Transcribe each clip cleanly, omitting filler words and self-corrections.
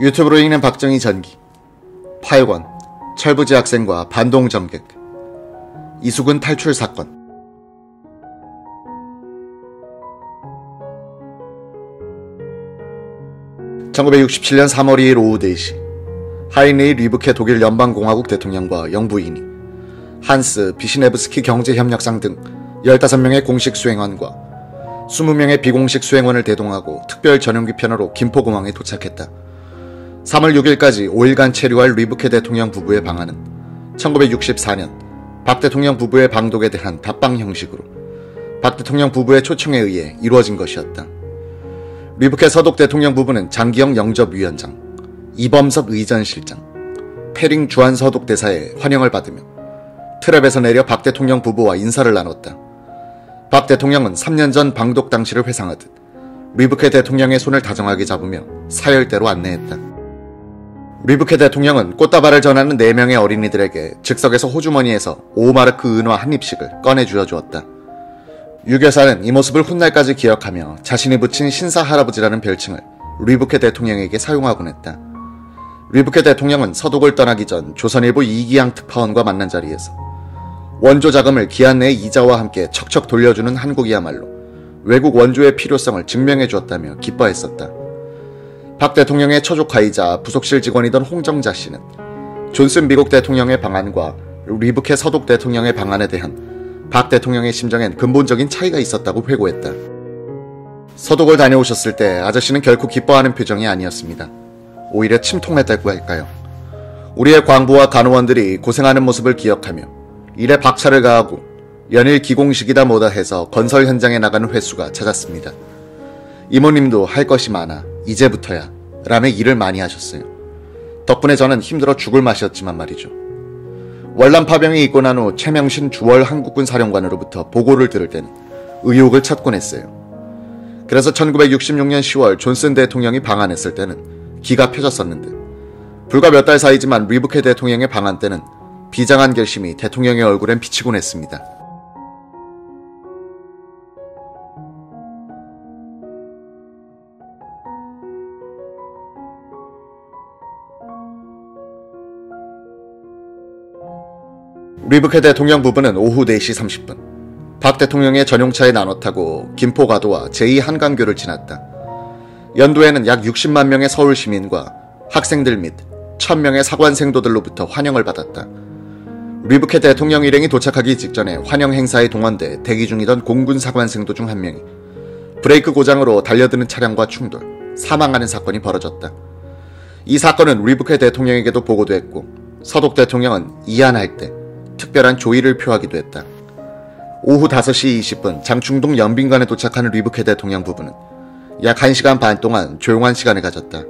유튜브로 읽는 박정희 전기, 파회권, 철부지 학생과 반동 정객, 이수근 탈출 사건. 1967년 3월 2일 오후 4시, 하인리히 리브케 독일 연방공화국 대통령과 영부인이 한스 비시네브스키 경제협력상 등 15명의 공식 수행원과 20명의 비공식 수행원을 대동하고 특별 전용기 편으로 김포공항에 도착했다. 3월 6일까지 5일간 체류할 리브케 대통령 부부의 방한은 1964년 박 대통령 부부의 방독에 대한 답방 형식으로 박 대통령 부부의 초청에 의해 이루어진 것이었다. 리브케 서독 대통령 부부는 장기영 영접위원장, 이범섭 의전실장, 패링 주한 서독 대사의 환영을 받으며 트랩에서 내려 박 대통령 부부와 인사를 나눴다. 박 대통령은 3년 전 방독 당시를 회상하듯 리브케 대통령의 손을 다정하게 잡으며 사열대로 안내했다. 리브케 대통령은 꽃다발을 전하는 4명의 어린이들에게 즉석에서 호주머니에서 5마르크 은화 한 입씩을 꺼내 쥐어주었다. 유교사는 이 모습을 훗날까지 기억하며 자신이 붙인 신사 할아버지라는 별칭을 리브케 대통령에게 사용하곤 했다. 리브케 대통령은 서독을 떠나기 전 조선일보 이기양 특파원과 만난 자리에서 원조 자금을 기한 내에 이자와 함께 척척 돌려주는 한국이야말로 외국 원조의 필요성을 증명해 주었다며 기뻐했었다. 박 대통령의 처조카이자 부속실 직원이던 홍정자 씨는 존슨 미국 대통령의 방안과 리브케 서독 대통령의 방안에 대한 박 대통령의 심정엔 근본적인 차이가 있었다고 회고했다. 서독을 다녀오셨을 때 아저씨는 결코 기뻐하는 표정이 아니었습니다. 오히려 침통했다고 할까요? 우리의 광부와 간호원들이 고생하는 모습을 기억하며 일에 박차를 가하고 연일 기공식이다 뭐다 해서 건설 현장에 나가는 횟수가 잦았습니다. 이모님도 할 것이 많아 이제부터야 라며 일을 많이 하셨어요. 덕분에 저는 힘들어 죽을 맛이었지만 말이죠. 월남 파병이 있고 난 후 최명신 주월 한국군 사령관으로부터 보고를 들을 때는 의욕을 찾곤 했어요. 그래서 1966년 10월 존슨 대통령이 방한했을 때는 기가 펴졌었는데 불과 몇 달 사이지만 리브케 대통령의 방한 때는 비장한 결심이 대통령의 얼굴엔 비치곤 했습니다. 리브케 대통령 부부는 오후 4시 30분 박 대통령의 전용차에 나눠 타고 김포가도와 제2한강교를 지났다. 연도에는 약 60만 명의 서울 시민과 학생들 및 1000명의 사관생도들로부터 환영을 받았다. 리브케 대통령 일행이 도착하기 직전에 환영 행사에 동원돼 대기 중이던 공군 사관생도 중 한 명이 브레이크 고장으로 달려드는 차량과 충돌, 사망하는 사건이 벌어졌다. 이 사건은 리브케 대통령에게도 보고됐고 서독 대통령은 이안할 때 특별한 조의를 표하기도 했다. 오후 5시 20분 장충동 연빈관에 도착한 리브케 대통령 부부는 약 1시간 반 동안 조용한 시간을 가졌다.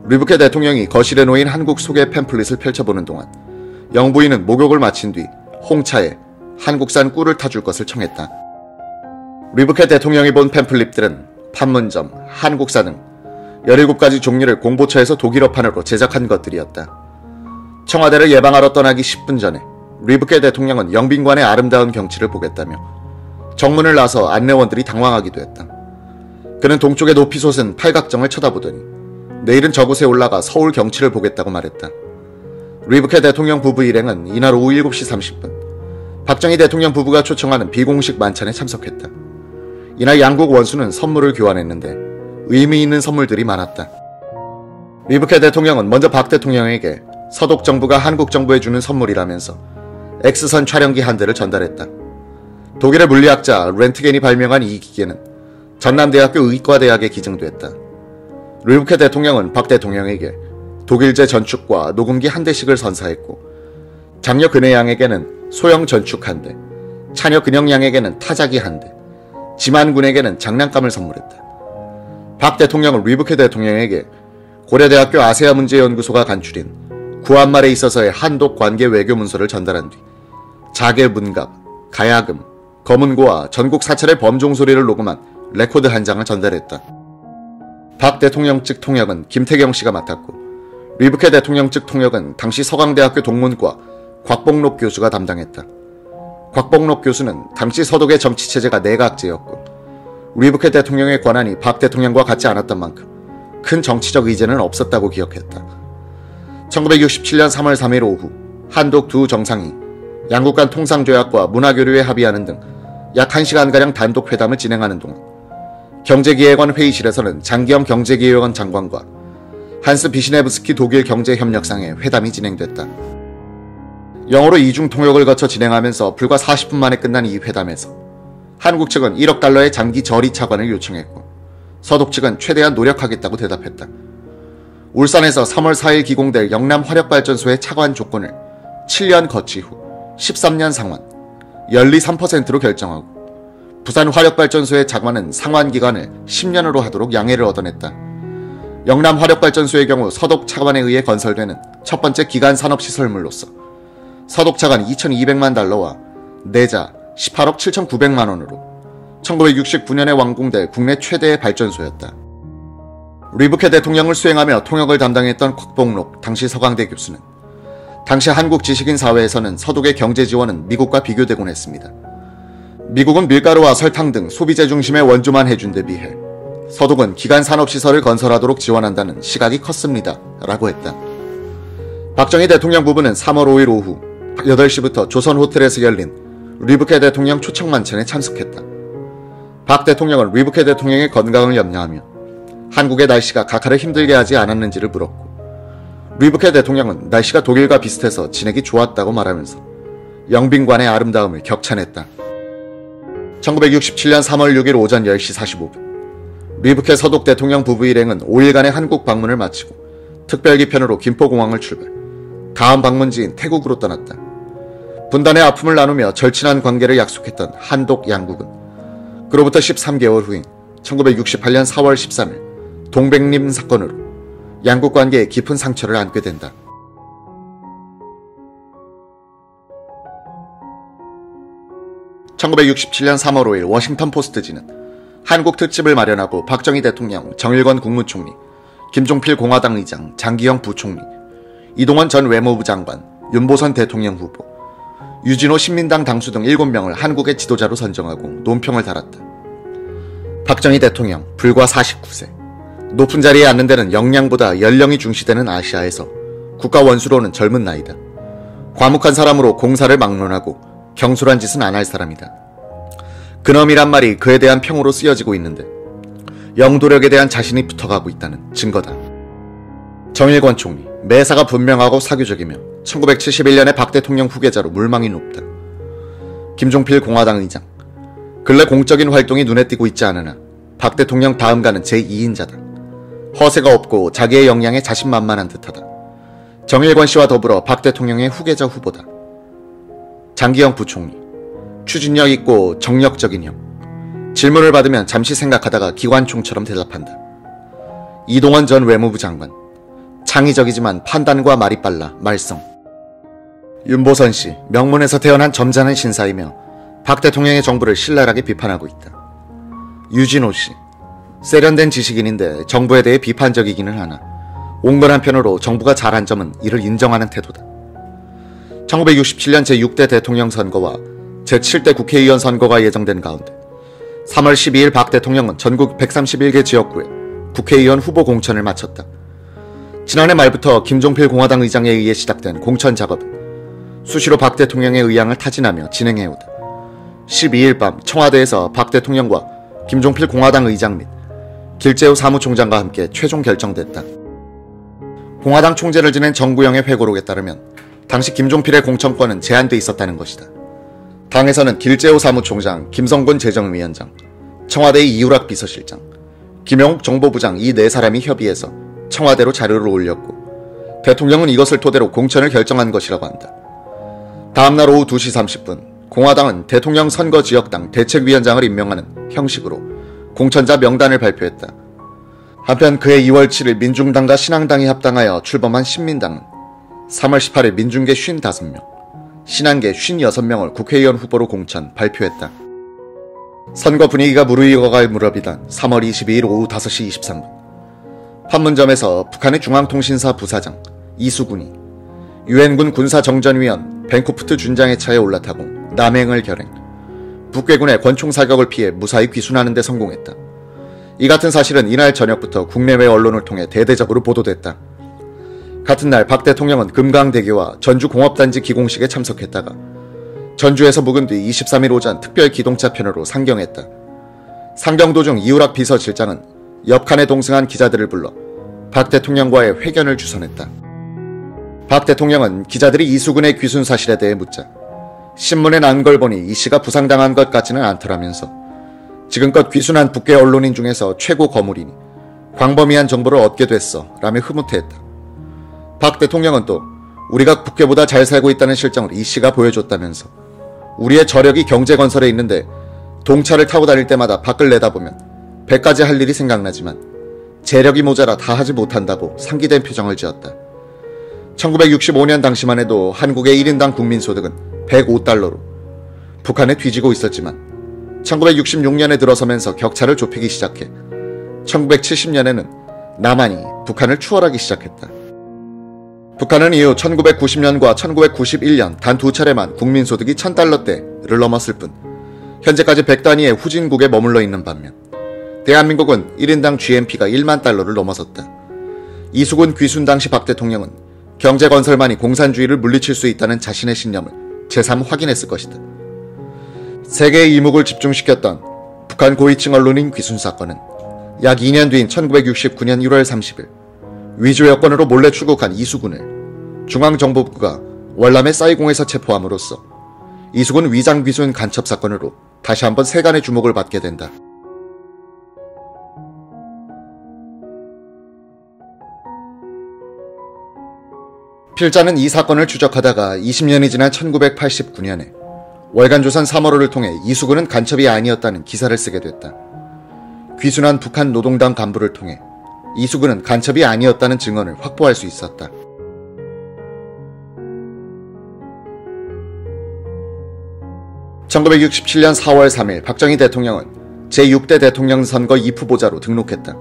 리브케 대통령이 거실에 놓인 한국 소개 팸플릿을 펼쳐보는 동안 영부인은 목욕을 마친 뒤 홍차에 한국산 꿀을 타줄 것을 청했다. 리브케 대통령이 본 팸플릿들은 판문점, 한국사 등 17가지 종류를 공보처에서 독일어판으로 제작한 것들이었다. 청와대를 예방하러 떠나기 10분 전에 리브케 대통령은 영빈관의 아름다운 경치를 보겠다며 정문을 나서 안내원들이 당황하기도 했다. 그는 동쪽의 높이 솟은 팔각정을 쳐다보더니 내일은 저곳에 올라가 서울 경치를 보겠다고 말했다. 리브케 대통령 부부 일행은 이날 오후 7시 30분 박정희 대통령 부부가 초청하는 비공식 만찬에 참석했다. 이날 양국 원수는 선물을 교환했는데 의미 있는 선물들이 많았다. 리브케 대통령은 먼저 박 대통령에게 서독 정부가 한국 정부에 주는 선물이라면서 X선 촬영기 한 대를 전달했다. 독일의 물리학자 렌트겐이 발명한 이 기계는 전남대학교 의과대학에 기증됐다. 리브케 대통령은 박 대통령에게 독일제 전축과 녹음기 한 대씩을 선사했고 장녀 근혜양에게는 소형 전축 한 대, 차녀 근영양에게는 타자기 한 대, 지만군에게는 장난감을 선물했다. 박 대통령은 리브케 대통령에게 고려대학교 아세아 문제연구소가 간출인 구한말에 있어서의 한독 관계 외교 문서를 전달한 뒤 자계 문갑, 가야금, 검은고와 전국 사찰의 범종 소리를 녹음한 레코드 한 장을 전달했다. 박 대통령 측 통역은 김태경 씨가 맡았고 리브케 대통령 측 통역은 당시 서강대학교 동문과 곽복록 교수가 담당했다. 곽복록 교수는 당시 서독의 정치체제가 내각제였고 리브케 대통령의 권한이 박 대통령과 같지 않았던 만큼 큰 정치적 의제는 없었다고 기억했다. 1967년 3월 3일 오후 한독 두 정상이 양국 간 통상조약과 문화교류에 합의하는 등 약 1시간가량 단독 회담을 진행하는 동안 경제기획원 회의실에서는 장기영 경제기획원 장관과 한스 비시네브스키 독일 경제협력상의 회담이 진행됐다. 영어로 이중 통역을 거쳐 진행하면서 불과 40분 만에 끝난 이 회담에서 한국 측은 1억 달러의 장기 저리 차관을 요청했고 서독 측은 최대한 노력하겠다고 대답했다. 울산에서 3월 4일 기공될 영남 화력발전소의 차관 조건을 7년 거치 후 13년 상환, 연리 3%로 결정하고 부산 화력발전소의 차관은 상환 기간을 10년으로 하도록 양해를 얻어냈다. 영남 화력발전소의 경우 서독 차관에 의해 건설되는 첫 번째 기간 산업시설물로서 서독 차관 2,200만 달러와 내자 18억 7,900만 원으로 1969년에 완공될 국내 최대의 발전소였다. 리브케 대통령을 수행하며 통역을 담당했던 곽봉록 당시 서강대 교수는 당시 한국 지식인 사회에서는 서독의 경제 지원은 미국과 비교되곤 했습니다. 미국은 밀가루와 설탕 등 소비재 중심의 원조만 해준 데 비해 서독은 기간 산업시설을 건설하도록 지원한다는 시각이 컸습니다. 라고 했다. 박정희 대통령 부부는 3월 5일 오후 8시부터 조선호텔에서 열린 리브케 대통령 초청 만찬에 참석했다. 박 대통령은 리브케 대통령의 건강을 염려하며 한국의 날씨가 각하를 힘들게 하지 않았는지를 물었고 리브케 대통령은 날씨가 독일과 비슷해서 지내기 좋았다고 말하면서 영빈관의 아름다움을 격찬했다. 1967년 3월 6일 오전 10시 45분 리브케 서독 대통령 부부 일행은 5일간의 한국 방문을 마치고 특별기편으로 김포공항을 출발, 다음 방문지인 태국으로 떠났다. 분단의 아픔을 나누며 절친한 관계를 약속했던 한독 양국은 그로부터 13개월 후인 1968년 4월 13일 동백림 사건으로 양국 관계에 깊은 상처를 안게 된다. (1967년 3월 5일) 워싱턴 포스트지는 한국 특집을 마련하고 박정희 대통령, 정일권 국무총리, 김종필 공화당 의장, 장기영 부총리, 이동원 전 외무부 장관, 윤보선 대통령 후보, 유진호 신민당 당수 등 7명을 한국의 지도자로 선정하고 논평을 달았다. 박정희 대통령 불과 49세. 높은 자리에 앉는 데는 역량보다 연령이 중시되는 아시아에서 국가 원수로는 젊은 나이다. 과묵한 사람으로 공사를 막론하고 경솔한 짓은 안 할 사람이다. 근엄이란 말이 그에 대한 평으로 쓰여지고 있는데 영도력에 대한 자신이 붙어가고 있다는 증거다. 정일권 총리, 매사가 분명하고 사교적이며 1971년에 박 대통령 후계자로 물망이 높다. 김종필 공화당 의장, 근래 공적인 활동이 눈에 띄고 있지 않으나 박 대통령 다음가는 제2인자다. 허세가 없고 자기의 역량에 자신만만한 듯하다. 정일권 씨와 더불어 박 대통령의 후계자 후보다. 장기영 부총리, 추진력 있고 정력적인 형. 질문을 받으면 잠시 생각하다가 기관총처럼 대답한다. 이동원 전 외무부 장관, 창의적이지만 판단과 말이 빨라 말썽. 윤보선 씨, 명문에서 태어난 점잖은 신사이며 박 대통령의 정부를 신랄하게 비판하고 있다. 유진호 씨, 세련된 지식인인데 정부에 대해 비판적이기는 하나 옹건 한편으로 정부가 잘한 점은 이를 인정하는 태도다. 1967년 제6대 대통령 선거와 제7대 국회의원 선거가 예정된 가운데 3월 12일 박 대통령은 전국 131개 지역구에 국회의원 후보 공천을 마쳤다. 지난해 말부터 김종필 공화당 의장에 의해 시작된 공천 작업은 수시로 박 대통령의 의향을 타진하며 진행해오다 12일 밤 청와대에서 박 대통령과 김종필 공화당 의장 및 길재우 사무총장과 함께 최종 결정됐다. 공화당 총재를 지낸 정구영의 회고록에 따르면 당시 김종필의 공천권은 제한돼 있었다는 것이다. 당에서는 길재우 사무총장, 김성근 재정위원장, 청와대의 이유락 비서실장, 김용욱 정보부장 이 4사람이 협의해서 청와대로 자료를 올렸고 대통령은 이것을 토대로 공천을 결정한 것이라고 한다. 다음날 오후 2시 30분 공화당은 대통령 선거지역당 대책위원장을 임명하는 형식으로 공천자 명단을 발표했다. 한편 그해 2월 7일 민중당과 신앙당이 합당하여 출범한 신민당은 3월 18일 민중계 55명, 신한계 56명을 국회의원 후보로 공천 발표했다. 선거 분위기가 무르익어갈 무렵이던 3월 22일 오후 5시 23분 판문점에서 북한의 중앙통신사 부사장 이수군이 유엔군 군사정전위원 벤코프트 준장의 차에 올라타고 남행을 결행, 북괴군의 권총 사격을 피해 무사히 귀순하는 데 성공했다. 이 같은 사실은 이날 저녁부터 국내외 언론을 통해 대대적으로 보도됐다. 같은 날 박 대통령은 금강대교와 전주공업단지 기공식에 참석했다가 전주에서 묵은 뒤 23일 오전 특별 기동차 편으로 상경했다. 상경 도중 이우락 비서실장은 옆칸에 동승한 기자들을 불러 박 대통령과의 회견을 주선했다. 박 대통령은 기자들이 이수근의 귀순 사실에 대해 묻자 신문에 난 걸 보니 이 씨가 부상당한 것 같지는 않더라면서 지금껏 귀순한 북계 언론인 중에서 최고 거물이니 광범위한 정보를 얻게 됐어 라며 흐뭇해했다. 박 대통령은 또 우리가 북계보다 잘 살고 있다는 실정을 이 씨가 보여줬다면서 우리의 저력이 경제건설에 있는데 동차를 타고 다닐 때마다 밖을 내다보면 100가지 할 일이 생각나지만 재력이 모자라 다 하지 못한다고 상기된 표정을 지었다. 1965년 당시만 해도 한국의 1인당 국민소득은 105달러로 북한에 뒤지고 있었지만 1966년에 들어서면서 격차를 좁히기 시작해 1970년에는 남한이 북한을 추월하기 시작했다. 북한은 이후 1990년과 1991년 단 두 차례만 국민소득이 1000달러대를 넘었을 뿐 현재까지 100단위의 후진국에 머물러 있는 반면 대한민국은 1인당 GNP가 1만 달러를 넘어섰다. 이수근 귀순 당시 박 대통령은 경제건설만이 공산주의를 물리칠 수 있다는 자신의 신념을 재삼 확인했을 것이다. 세계의 이목을 집중시켰던 북한 고위층 언론인 귀순 사건은 약 2년 뒤인 1969년 1월 30일 위조 여권으로 몰래 출국한 이수근을 중앙정보부가 월남의 사이공에서 체포함으로써 이수근 위장 귀순 간첩 사건으로 다시 한번 세간의 주목을 받게 된다. 필자는 이 사건을 추적하다가 20년이 지난 1989년에 월간조선 3월호를 통해 이수근은 간첩이 아니었다는 기사를 쓰게 됐다. 귀순한 북한 노동당 간부를 통해 이수근은 간첩이 아니었다는 증언을 확보할 수 있었다. (1967년 4월 3일) 박정희 대통령은 제6대 대통령 선거 2후보자로 등록했다.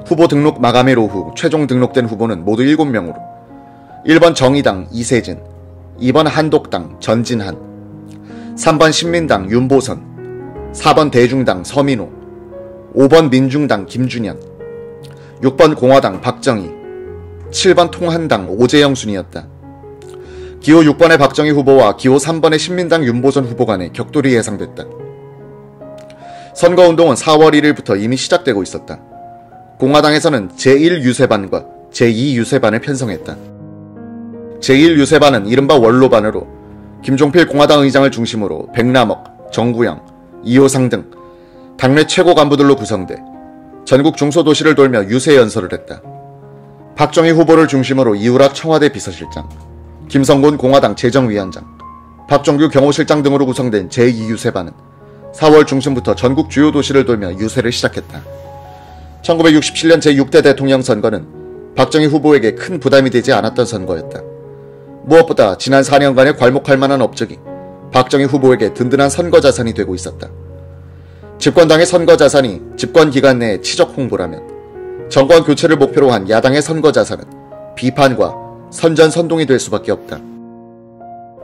후보 등록 마감일 오후 최종 등록된 후보는 모두 7명으로 1번 정의당 이세진, 2번 한독당 전진한, 3번 신민당 윤보선, 4번 대중당 서민호, 5번 민중당 김준현, 6번 공화당 박정희, 7번 통한당 오재영 순이었다. 기호 6번의 박정희 후보와 기호 3번의 신민당 윤보선 후보 간의 격돌이 예상됐다. 선거운동은 4월 1일부터 이미 시작되고 있었다. 공화당에서는 제1유세반과 제2유세반을 편성했다. 제1유세반은 이른바 원로반으로 김종필 공화당 의장을 중심으로 백남억, 정구영, 이호상 등 당내 최고 간부들로 구성돼 전국 중소도시를 돌며 유세연설을 했다. 박정희 후보를 중심으로 이우락 청와대 비서실장, 김성곤 공화당 재정위원장, 박종규 경호실장 등으로 구성된 제2유세반은 4월 중순부터 전국 주요 도시를 돌며 유세를 시작했다. 1967년 제6대 대통령 선거는 박정희 후보에게 큰 부담이 되지 않았던 선거였다. 무엇보다 지난 4년간의 괄목할 만한 업적이 박정희 후보에게 든든한 선거 자산이 되고 있었다. 집권당의 선거 자산이 집권 기간 내에 치적 홍보라면 정권 교체를 목표로 한 야당의 선거 자산은 비판과 선전선동이 될 수밖에 없다.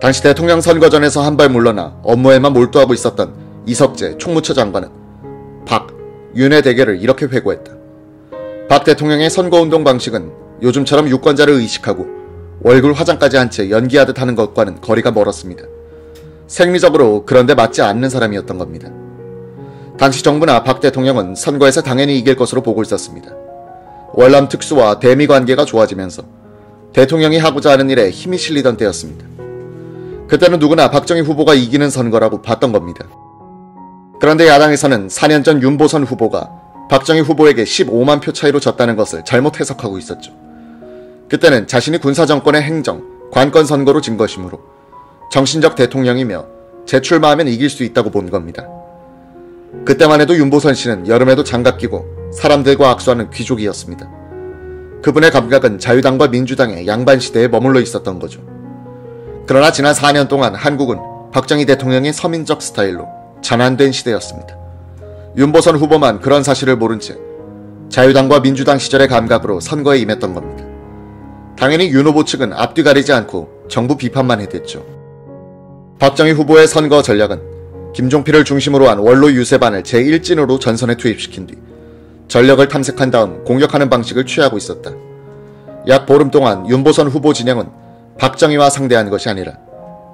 당시 대통령 선거전에서 한 발 물러나 업무에만 몰두하고 있었던 이석재 총무처 장관은 박, 윤의 대결을 이렇게 회고했다. 박 대통령의 선거운동 방식은 요즘처럼 유권자를 의식하고 얼굴 화장까지 한 채 연기하듯 하는 것과는 거리가 멀었습니다. 생리적으로 그런데 맞지 않는 사람이었던 겁니다. 당시 정부나 박 대통령은 선거에서 당연히 이길 것으로 보고 있었습니다. 월남 특수와 대미 관계가 좋아지면서 대통령이 하고자 하는 일에 힘이 실리던 때였습니다. 그때는 누구나 박정희 후보가 이기는 선거라고 봤던 겁니다. 그런데 야당에서는 4년 전 윤보선 후보가 박정희 후보에게 15만 표 차이로 졌다는 것을 잘못 해석하고 있었죠. 그때는 자신이 군사정권의 행정, 관건 선거로 진 것이므로 정신적 대통령이며 재출마하면 이길 수 있다고 본 겁니다. 그때만 해도 윤보선 씨는 여름에도 장갑 끼고 사람들과 악수하는 귀족이었습니다. 그분의 감각은 자유당과 민주당의 양반 시대에 머물러 있었던 거죠. 그러나 지난 4년 동안 한국은 박정희 대통령의 서민적 스타일로 전환된 시대였습니다. 윤보선 후보만 그런 사실을 모른 채 자유당과 민주당 시절의 감각으로 선거에 임했던 겁니다. 당연히 윤 후보 측은 앞뒤 가리지 않고 정부 비판만 해댔죠. 박정희 후보의 선거 전략은 김종필을 중심으로 한 원로 유세반을 제1진으로 전선에 투입시킨 뒤 전력을 탐색한 다음 공격하는 방식을 취하고 있었다. 약 보름 동안 윤보선 후보 진영은 박정희와 상대한 것이 아니라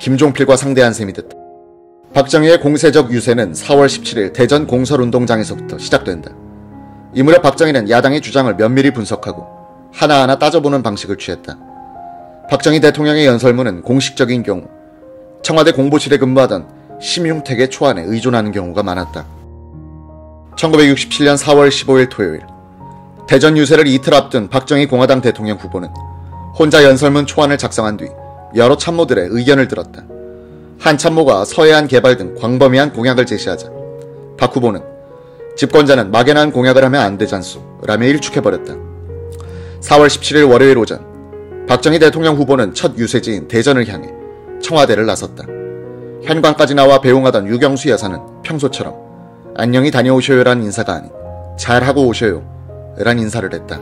김종필과 상대한 셈이 됐다. 박정희의 공세적 유세는 4월 17일 대전 공설운동장에서부터 시작된다. 이 무렵 박정희는 야당의 주장을 면밀히 분석하고 하나하나 따져보는 방식을 취했다. 박정희 대통령의 연설문은 공식적인 경우 청와대 공보실에 근무하던 심흉택의 초안에 의존하는 경우가 많았다. 1967년 4월 15일 토요일, 대전 유세를 이틀 앞둔 박정희 공화당 대통령 후보는 혼자 연설문 초안을 작성한 뒤 여러 참모들의 의견을 들었다. 한 참모가 서해안 개발 등 광범위한 공약을 제시하자 박 후보는 집권자는 막연한 공약을 하면 안 되잖소 라며 일축해버렸다. 4월 17일 월요일 오전, 박정희 대통령 후보는 첫 유세지인 대전을 향해 청와대를 나섰다. 현관까지 나와 배웅하던 유경수 여사는 평소처럼 안녕히 다녀오셔요란 인사가 아닌 잘하고 오셔요 란 인사를 했다.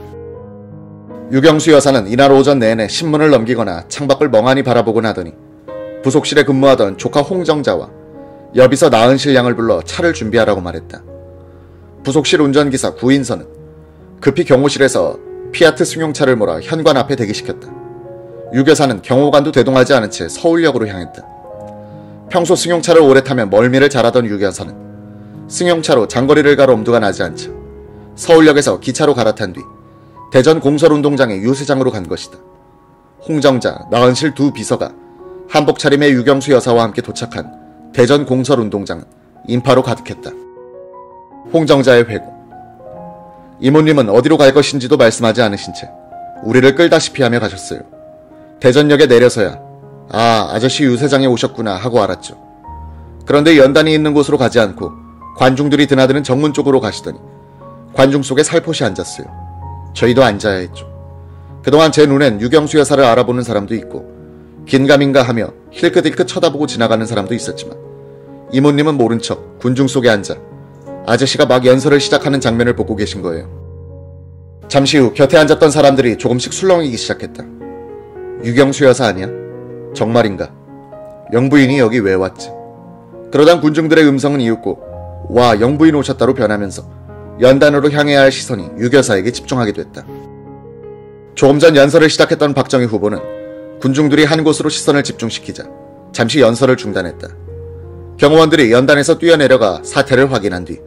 유경수 여사는 이날 오전 내내 신문을 넘기거나 창밖을 멍하니 바라보곤 하더니 부속실에 근무하던 조카 홍정자와 여비서 나은실 양을 불러 차를 준비하라고 말했다. 부속실 운전기사 구인선은 급히 경호실에서 피아트 승용차를 몰아 현관 앞에 대기시켰다. 유 여사는 경호관도 대동하지 않은 채 서울역으로 향했다. 평소 승용차를 오래 타면 멀미를 잘하던 유 여사는 승용차로 장거리를 갈 엄두가 나지 않자 서울역에서 기차로 갈아탄 뒤 대전 공설운동장의 유세장으로 간 것이다. 홍정자, 나은실 두 비서가 한복 차림의 유경수 여사와 함께 도착한 대전 공설운동장은 인파로 가득했다. 홍정자의 회고. 이모님은 어디로 갈 것인지도 말씀하지 않으신 채 우리를 끌다시피 하며 가셨어요. 대전역에 내려서야 아저씨 유세장에 오셨구나 하고 알았죠. 그런데 연단이 있는 곳으로 가지 않고 관중들이 드나드는 정문 쪽으로 가시더니 관중 속에 살포시 앉았어요. 저희도 앉아야 했죠. 그동안 제 눈엔 유경수 여사를 알아보는 사람도 있고 긴가민가 하며 힐끗힐끗 쳐다보고 지나가는 사람도 있었지만 이모님은 모른 척 군중 속에 앉아 아저씨가 막 연설을 시작하는 장면을 보고 계신 거예요. 잠시 후 곁에 앉았던 사람들이 조금씩 술렁이기 시작했다. 유경수 여사 아니야? 정말인가? 영부인이 여기 왜 왔지? 그러던 군중들의 음성은 이윽고 와, 영부인 오셨다로 변하면서 연단으로 향해야 할 시선이 유 여사에게 집중하게 됐다. 조금 전 연설을 시작했던 박정희 후보는 군중들이 한 곳으로 시선을 집중시키자 잠시 연설을 중단했다. 경호원들이 연단에서 뛰어내려가 사태를 확인한 뒤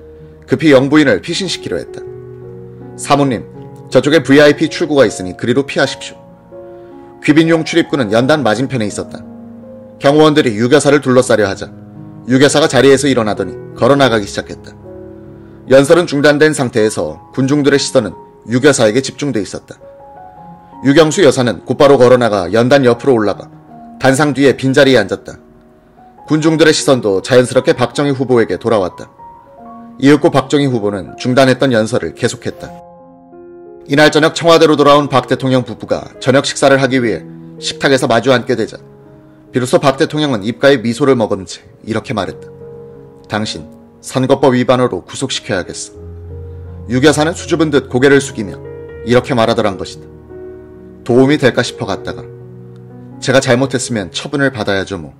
급히 영부인을 피신시키려 했다. 사모님, 저쪽에 VIP 출구가 있으니 그리로 피하십시오. 귀빈용 출입구는 연단 맞은편에 있었다. 경호원들이 유 여사를 둘러싸려 하자 유 여사가 자리에서 일어나더니 걸어나가기 시작했다. 연설은 중단된 상태에서 군중들의 시선은 유 여사에게 집중돼 있었다. 유경수 여사는 곧바로 걸어나가 연단 옆으로 올라가 단상 뒤에 빈자리에 앉았다. 군중들의 시선도 자연스럽게 박정희 후보에게 돌아왔다. 이윽고 박정희 후보는 중단했던 연설을 계속했다. 이날 저녁 청와대로 돌아온 박 대통령 부부가 저녁 식사를 하기 위해 식탁에서 마주 앉게 되자 비로소 박 대통령은 입가에 미소를 머금은 채 이렇게 말했다. 당신 선거법 위반으로 구속시켜야겠어. 유 여사는 수줍은 듯 고개를 숙이며 이렇게 말하더란 것이다. 도움이 될까 싶어 갔다가 제가 잘못했으면 처분을 받아야죠 뭐.